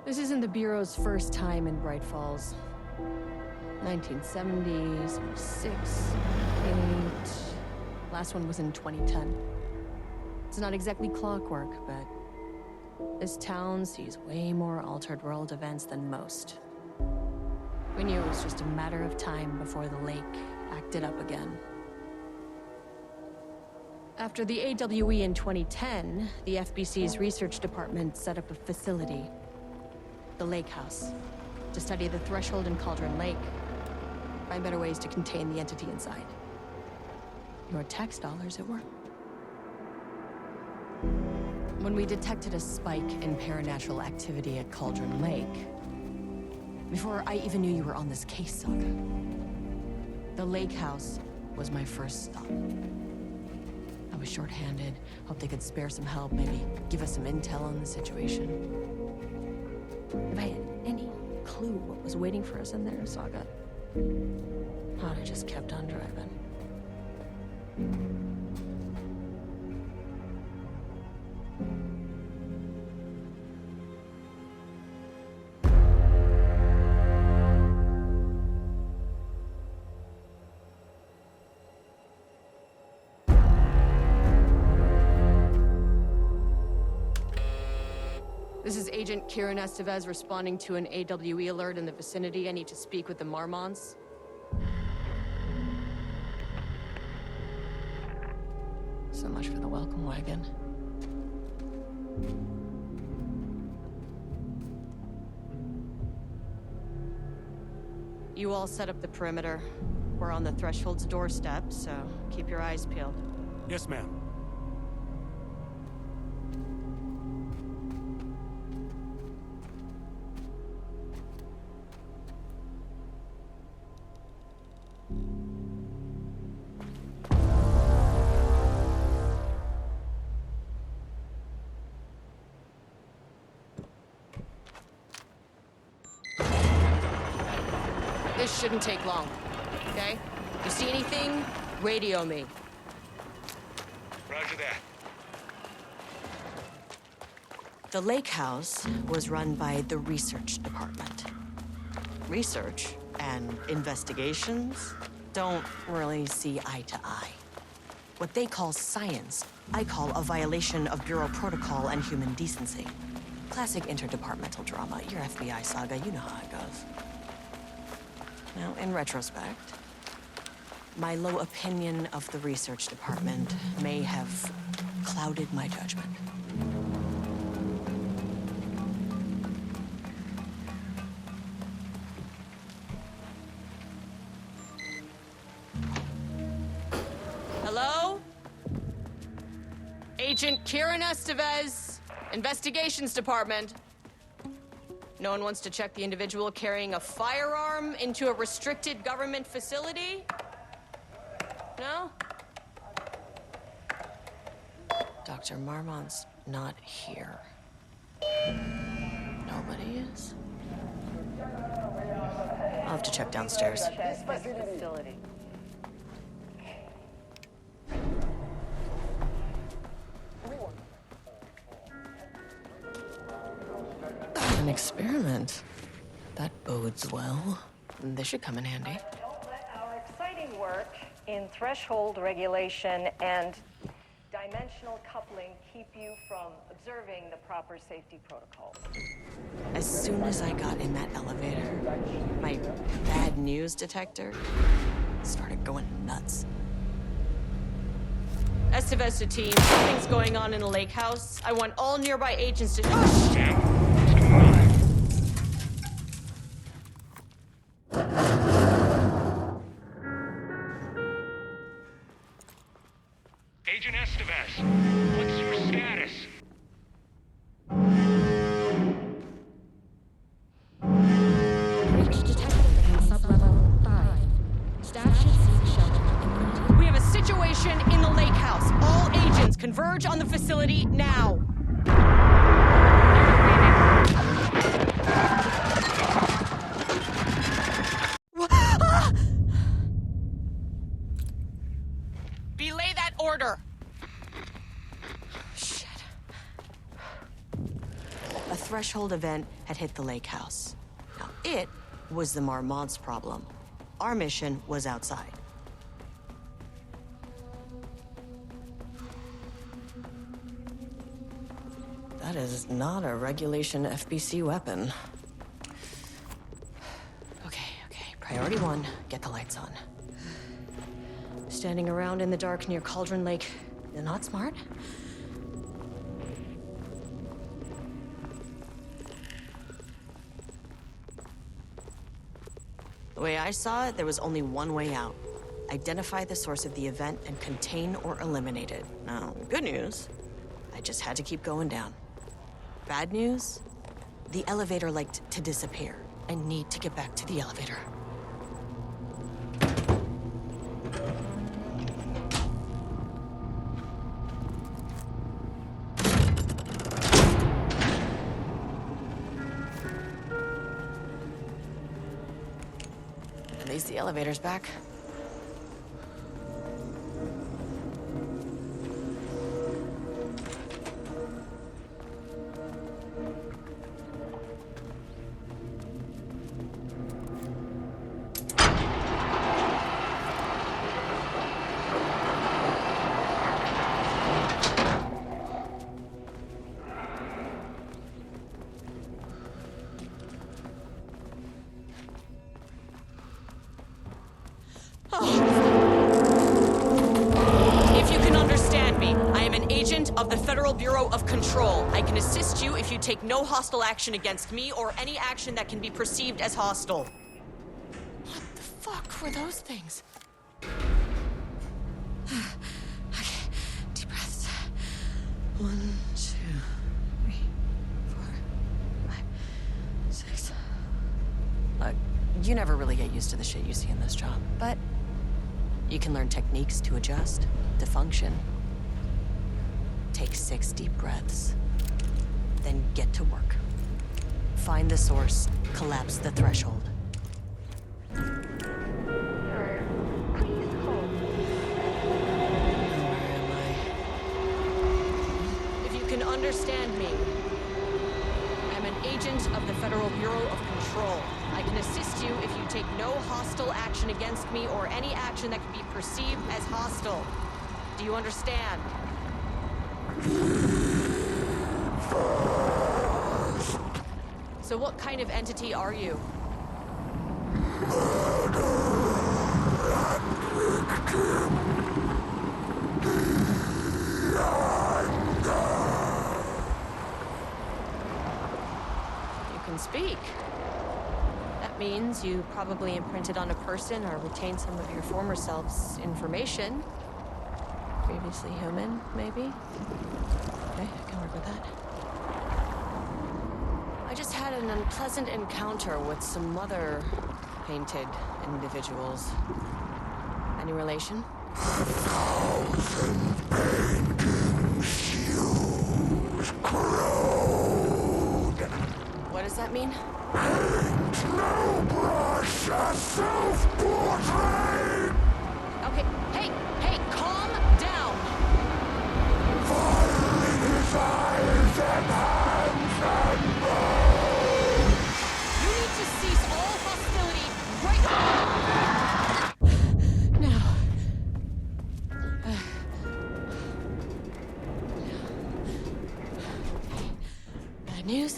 This isn't the Bureau's first time in Bright Falls. 1970, 76, 8... Last one was in 2010. It's not exactly clockwork, but this town sees way more altered world events than most. We knew it was just a matter of time before the lake acted up again. After the AWE in 2010, the FBC's research department set up a facility, the Lake House, to study the Threshold and Cauldron Lake, find better ways to contain the entity inside. Your tax dollars at work. When we detected a spike in paranatural activity at Cauldron Lake, before I even knew you were on this case, Saga, the Lake House was my first stop. I was short-handed, hoped they could spare some help, maybe give us some intel on the situation. If I had any clue what was waiting for us in there, Saga, I'd have just kept on driving. This is Agent Kieran Estevez responding to an AWE alert in the vicinity. I need to speak with the Marmonts. So much for the welcome wagon. You all set up the perimeter. We're on the Threshold's doorstep, so keep your eyes peeled. Yes, ma'am. This shouldn't take long, okay? You see anything, radio me. Roger that. The Lake House was run by the research department. Research and investigations don't really see eye to eye. What they call science, I call a violation of Bureau protocol and human decency. Classic interdepartmental drama. Your FBI saga, you know how it goes. Now, in retrospect, my low opinion of the research department may have clouded my judgment. Hello? Agent Kieran Estevez, Investigations Department. No one wants to check the individual carrying a firearm into a restricted government facility? No? Dr. Marmont's not here. Nobody is? I'll have to check downstairs. Facility. An experiment. That bodes well. This should come in handy. Don't let our exciting work in threshold regulation and dimensional coupling keep you from observing the proper safety protocols. As soon as I got in that elevator, my bad news detector started going nuts. Estevez to team, something's going on in the lake house. I want all nearby agents to... Oh, shit! What's going on? Agent Estevez, what's your status? Breach detected in sublevel 5. Staff should seek shelter immediately. We have a situation in the lake house. All agents converge on the facility now. Belay that order. Shit. a threshold event had hit the lake house. Now, it was the Marmonts' problem. Our mission was outside. That is not a regulation FBC weapon. Okay. Priority 1, get the lights on. Standing around in the dark near Cauldron Lake, not smart? The way I saw it, there was only one way out. Identify the source of the event and contain or eliminate it. Now, good news, I just had to keep going down. Bad news, the elevator liked to disappear. I need to get back to the elevator. At least the elevator's back. If you can understand me, I am an agent of the Federal Bureau of Control. I can assist you if you take no hostile action against me or any action that can be perceived as hostile. What the fuck were those things? Okay, deep breaths. 1, 2, 3, 4, 5, 6. Look, you never really get used to the shit you see in this job, but you can learn techniques to adjust, to function. Take 6 deep breaths, then get to work. Find the source, collapse the threshold. Sir, please hold. Where am I? If you can understand me, I'm an agent of the Federal Bureau of Control. I can assist you if you take no hostile action against me or any action that can be perceived as hostile. Do you understand? So what kind of entity are you? You can speak. That means you probably imprinted on a person or retained some of your former self's information. Previously human, maybe? Okay, I can work with that. I just had an unpleasant encounter with some other painted individuals. Any relation? 1,000 painting shoes corrode. What does that mean? Paint no brush, a self-portrait. Okay, hey, calm down. Fire in his eyes and hands and bones. You need to cease all hostility right now. Bad news?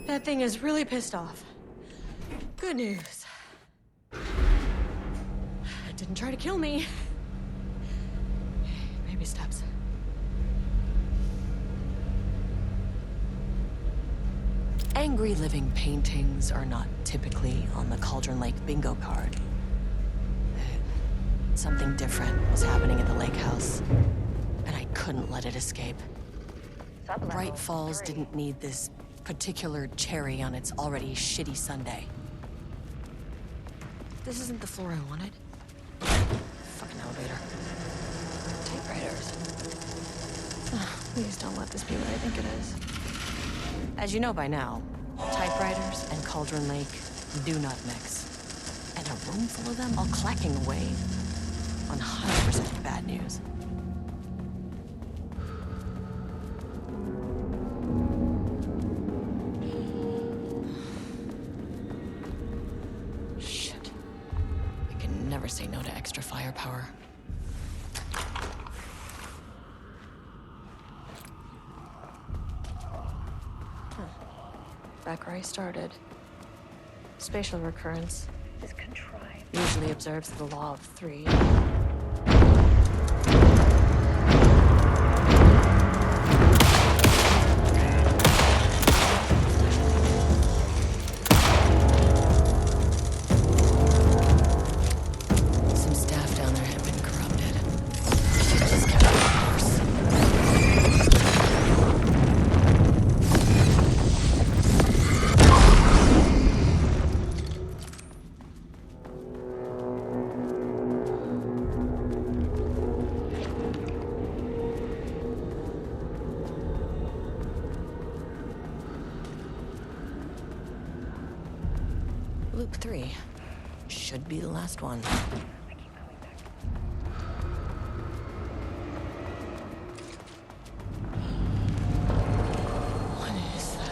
That thing is really pissed off. Good news. It didn't try to kill me. Baby steps. Angry living paintings are not typically on the Cauldron Lake bingo card. Something different was happening at the lake house, and I couldn't let it escape. Bright Falls didn't need this particular cherry on its already shitty sundae. This isn't the floor I wanted. Fucking elevator. Typewriters. Please don't let this be what I think it is. As you know by now, typewriters and Cauldron Lake do not mix. And a room full of them all clacking away. 100% bad news. say no to extra firepower. Back where I started. Spatial recurrence. Is contrived. Usually observes the law of three. Some staff down there had been corrupted. Shit just kept getting worse. Loop 3. Should be the last one. I keep coming back. What is that?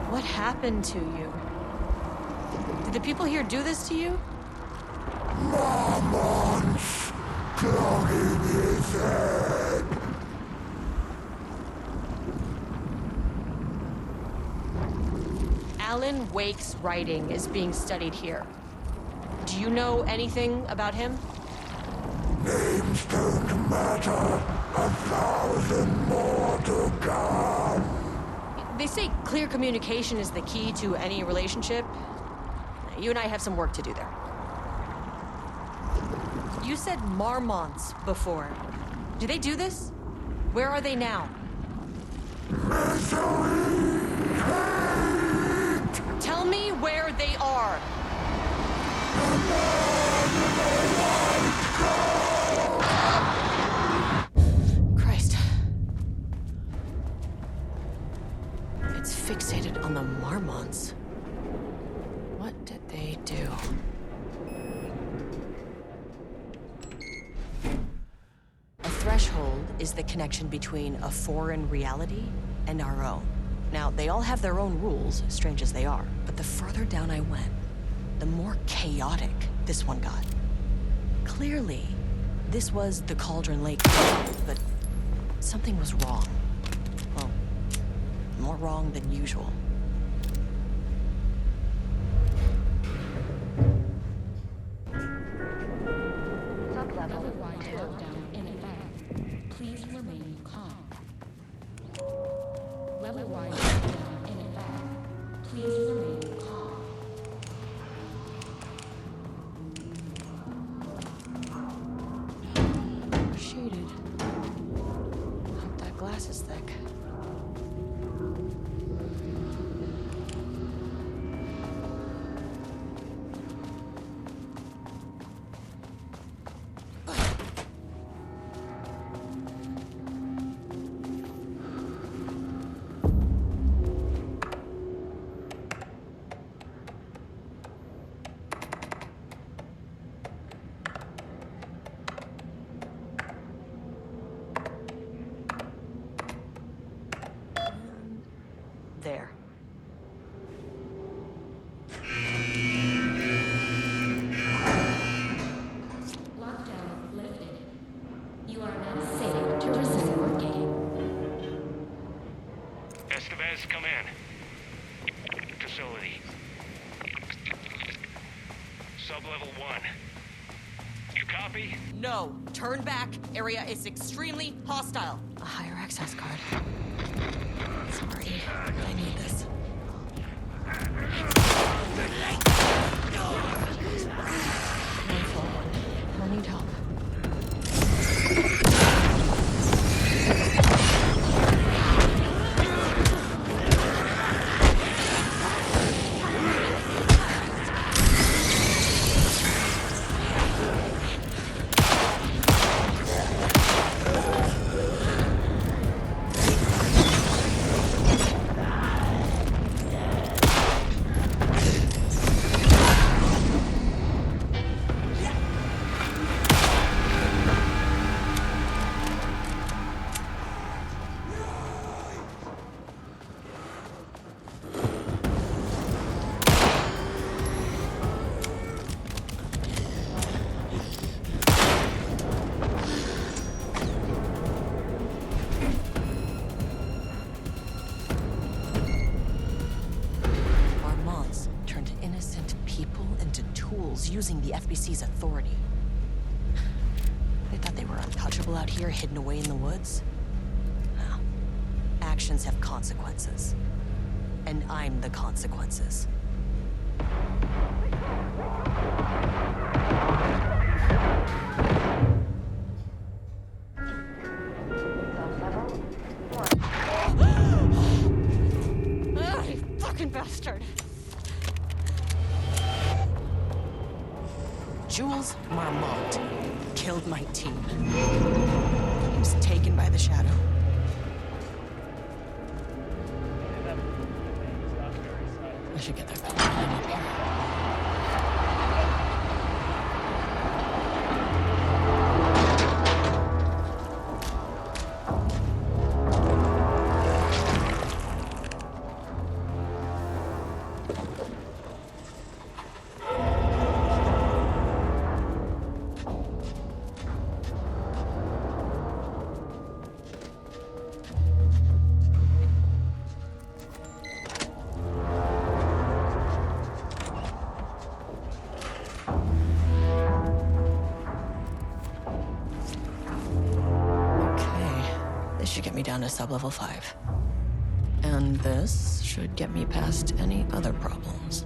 What happened to you? Did the people here do this to you? Marmonts, clogging his head. Alan Wake's writing is being studied here. Do you know anything about him? Names don't matter. 1,000 more to come. They say clear communication is the key to any relationship. You and I have some work to do there. You said Marmonts before. Do they do this? Where are they now? Misery, hate, Tell me where they are. Christ. It's fixated on the Marmonts. What did they do? A threshold is the connection between a foreign reality and our own. Now, they all have their own rules, strange as they are, but the further down I went, the more chaotic this one got. Clearly, this was the Cauldron Lake, but something was wrong. Well, more wrong than usual. Level 1 countdown in effect. Please remain calm. Level 1 countdown in effect. Please remain calm. Shaded. Hope that glass is thick. facility. Sub-level 1. You copy? No, turn back. Area is extremely hostile. A higher access card. Sorry, but I need this. Move forward. I need help. Using the FBC's authority. They thought they were untouchable out here, hidden away in the woods? No. Actions have consequences. And I'm the consequences. Ah, you fucking bastard! Jules Marmont killed my team. He was taken by the shadow. I should get that back up here. Should get me down to sub-level 5. And this should get me past any other problems.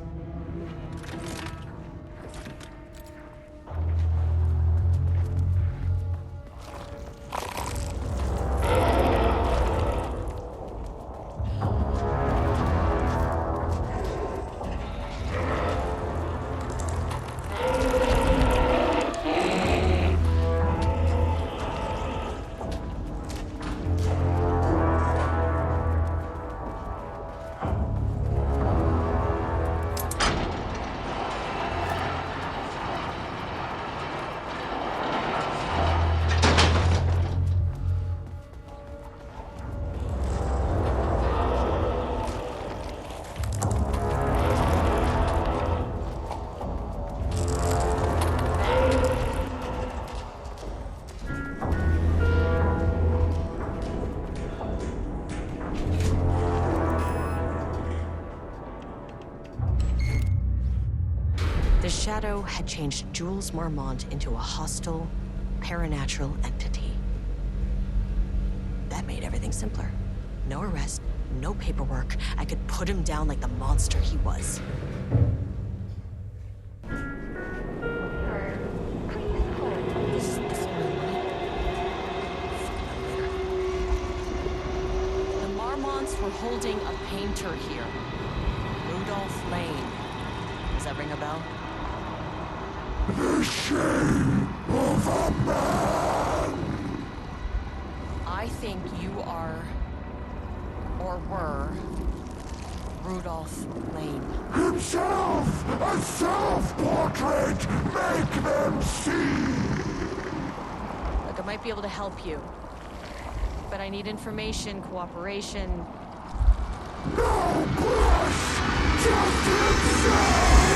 The shadow had changed Jules Marmont into a hostile, paranatural entity. That made everything simpler. No arrest, no paperwork. I could put him down like the monster he was. This is the phone, right? The Marmonts were holding a painter here. Rudolph Lane. Does that ring a bell? The shame of a man! I think you are, or were, Rudolph Lane. Himself! A self-portrait! Make them see! Look, I might be able to help you. But I need information, cooperation. No push! Just himself!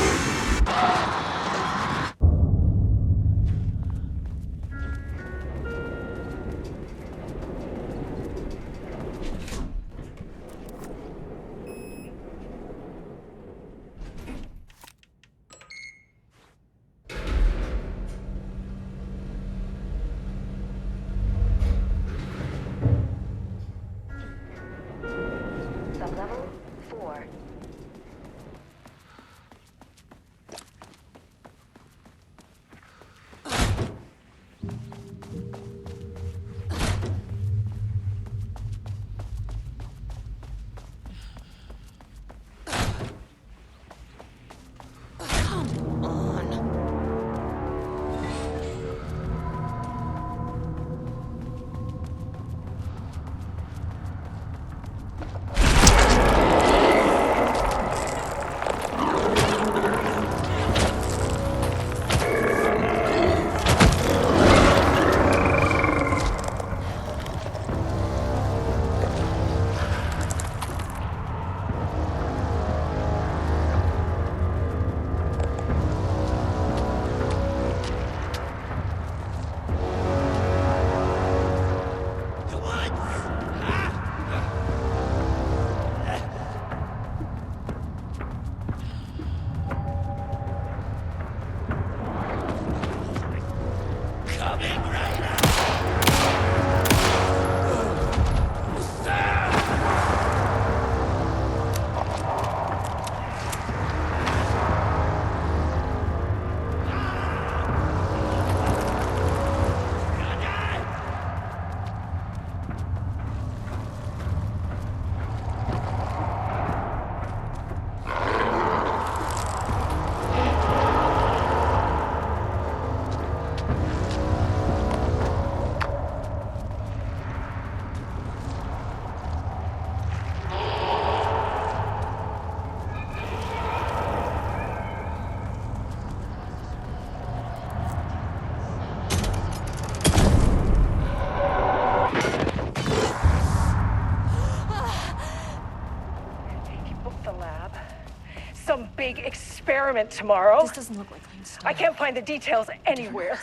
some big experiment tomorrow. This doesn't look like Einstein. I can't find the details anywhere.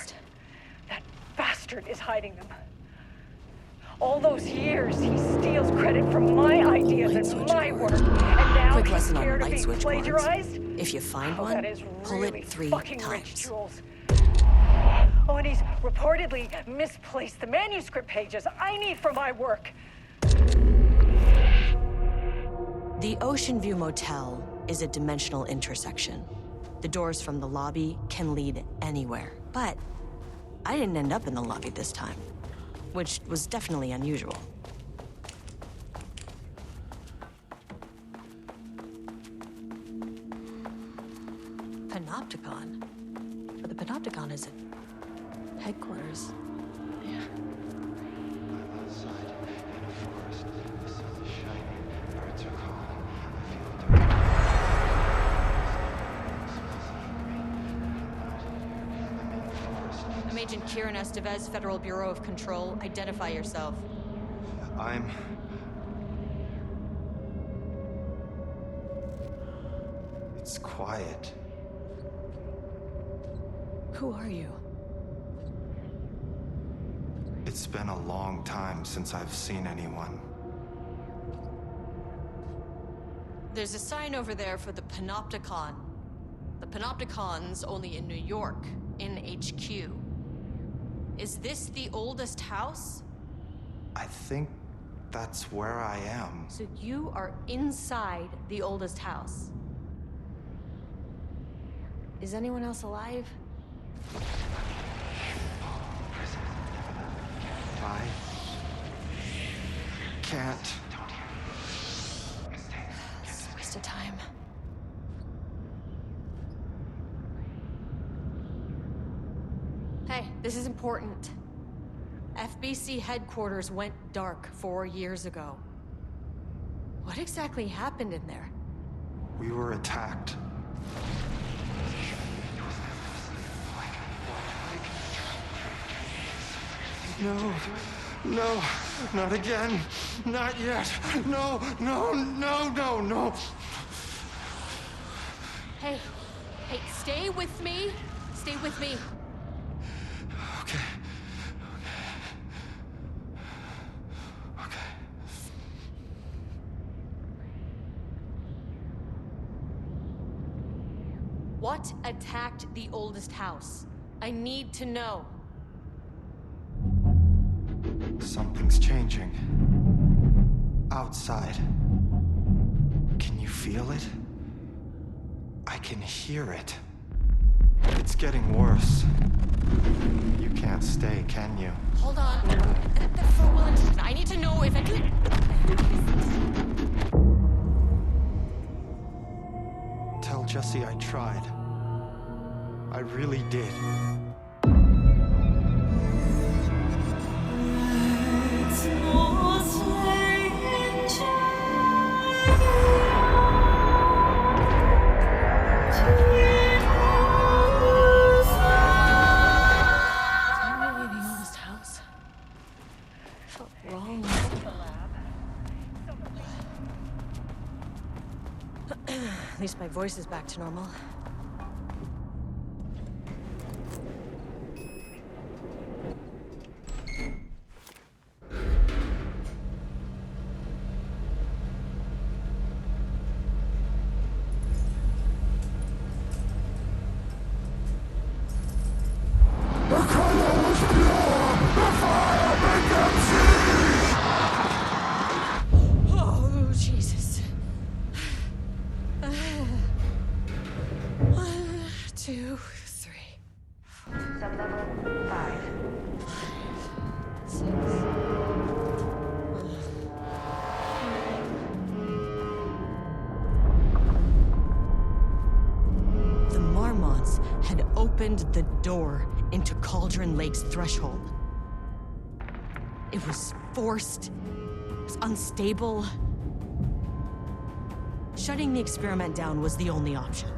That bastard is hiding them. All those years, he steals credit from my ideas and my work, and now Quick he's lesson on scared of light being switch boards. plagiarized? If you find Oh, one, that is pull really it 3 fucking rich, times. Jules. Oh, and he's reportedly misplaced the manuscript pages I need for my work. The Ocean View Motel is a dimensional intersection. The doors from the lobby can lead anywhere. But I didn't end up in the lobby this time, which was definitely unusual. Panopticon? But the Panopticon is at headquarters. Yeah. I'm outside in a forest. The sun is shining. Birds are calling. I feel dark. I'm in the forest. I'm Agent Kieran Estevez, Federal Bureau of Control. Identify yourself. It's quiet. Who are you? It's been a long time since I've seen anyone. There's a sign over there for the Panopticon. The Panopticon's only in New York, in HQ. Is this the oldest house? I think that's where I am. So you are inside the oldest house. Is anyone else alive? I can't. It's a waste of time. Hey, this is important. FBC headquarters went dark 4 years ago. What exactly happened in there? We were attacked. No, no, not again. Not yet. No, no, no, no, no. Hey, stay with me. Stay with me. Okay. Okay. What attacked the oldest house? I need to know. Something's changing. Outside. Can you feel it? I can hear it. It's getting worse. You can't stay, can you? Hold on. For Wellington, I need to know if I Tell Jesse I tried. I really did. At least my voice is back to normal. Oh, Jesus. 1, 2, 3. Sublevel 5. 6. The Marmonts had opened the door into Cauldron Lake's threshold. It was forced. It was unstable. Shutting the experiment down was the only option.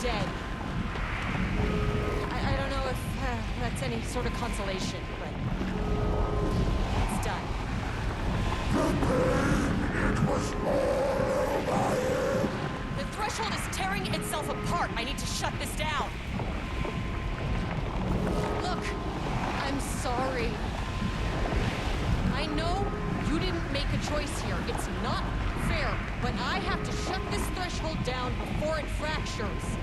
dead. I don't know if that's any sort of consolation, but it's done. The threshold is tearing itself apart. I need to shut this down. Look, I'm sorry. I know you didn't make a choice here. It's not fair, but I have to shut this threshold down before it fractures.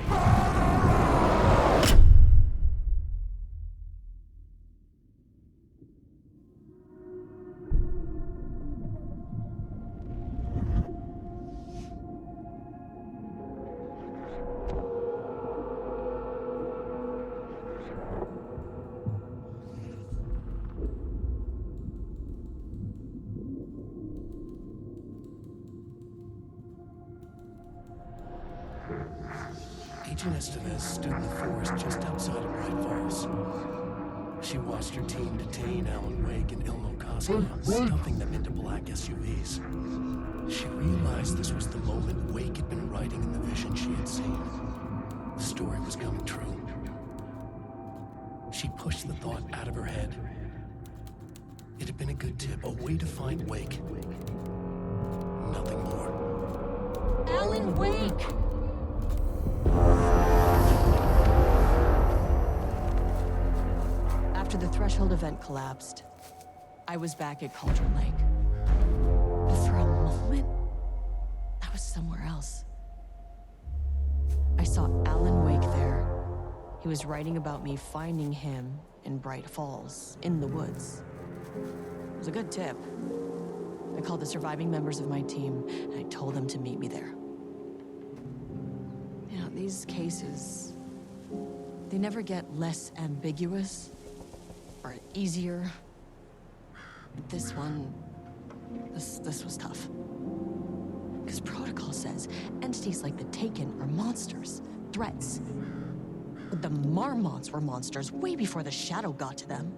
Agent Estevez stood in the forest just outside of Bright Falls. She watched her team detain Alan Wake and Elmo Cosgrove, stuffing them into black SUVs. She realized this was the moment Wake had been writing in the vision she had seen. The story was coming true. She pushed the thought out of her head. It had been a good tip, a way to find Wake. Nothing more. Alan Wake! After the threshold event collapsed, I was back at Cauldron Lake. But for a moment, I was somewhere else. I saw Alan Wake there. He was writing about me finding him in Bright Falls, in the woods. It was a good tip. I called the surviving members of my team, and I told them to meet me there. You know, these cases, they never get less ambiguous or easier. But this one, this was tough. Because protocol says entities like the Taken are monsters, threats. But the Marmonts were monsters way before the Shadow got to them.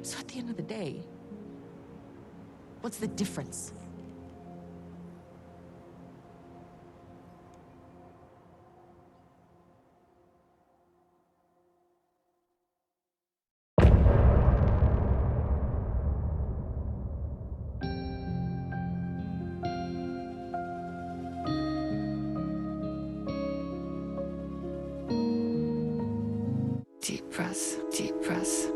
So at the end of the day, what's the difference? Deep breaths, deep breaths.